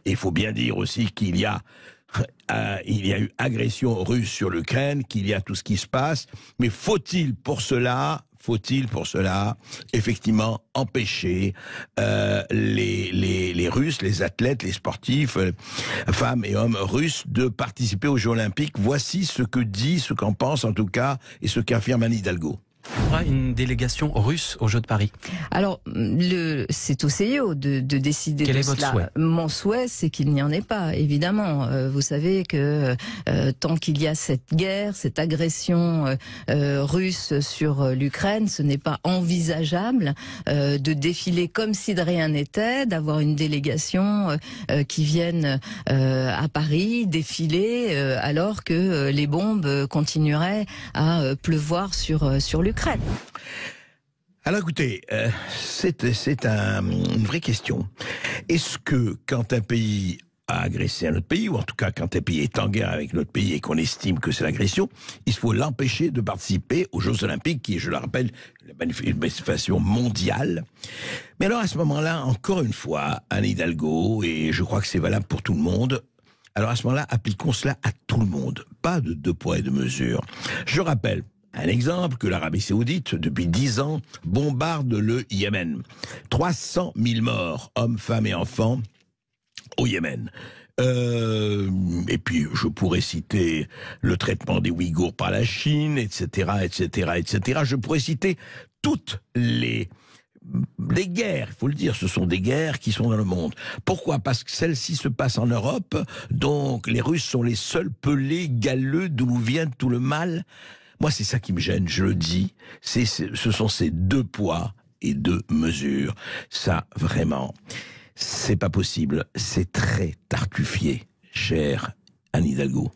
il faut bien dire aussi qu'il y a eu agression russe sur l'Ukraine, qu'il y a tout ce qui se passe, mais faut-il pour cela effectivement empêcher les Russes, les athlètes, les sportifs, femmes et hommes russes de participer aux Jeux Olympiques? Voici ce qu'en pense en tout cas, et ce qu'affirme Anne Hidalgo. Il y aura une délégation russe aux Jeux de Paris. Alors, c'est au CIO de décider Quel de est votre cela. souhait? Mon souhait, c'est qu'il n'y en ait pas, évidemment. Vous savez que tant qu'il y a cette guerre, cette agression russe sur l'Ukraine, ce n'est pas envisageable de défiler comme si de rien n'était, d'avoir une délégation qui vienne à Paris, défiler, alors que les bombes continueraient à pleuvoir sur l'Ukraine. Alors écoutez, c'est une vraie question. Est-ce que quand un pays a agressé un autre pays, ou en tout cas quand un pays est en guerre avec notre pays et qu'on estime que c'est l'agression, il faut l'empêcher de participer aux Jeux Olympiques, qui est, je le rappelle, une manifestation mondiale. Mais alors à ce moment-là, encore une fois, Anne Hidalgo, et je crois que c'est valable pour tout le monde, alors à ce moment-là, appliquons cela à tout le monde. Pas de deux poids et deux mesures. Je rappelle un exemple, que l'Arabie Saoudite, depuis 10 ans, bombarde le Yémen. 300 000 morts, hommes, femmes et enfants, au Yémen. Et puis, je pourrais citer le traitement des Ouïghours par la Chine, etc., etc., etc. Je pourrais citer toutes les guerres, il faut le dire, ce sont des guerres qui sont dans le monde. Pourquoi? Parce que celles-ci se passent en Europe, donc les Russes sont les seuls pelés galeux d'où vient tout le mal. Moi, c'est ça qui me gêne, je le dis. Ce sont ces deux poids et deux mesures. Ça, vraiment, c'est pas possible. C'est très tartufié, chère Anne Hidalgo.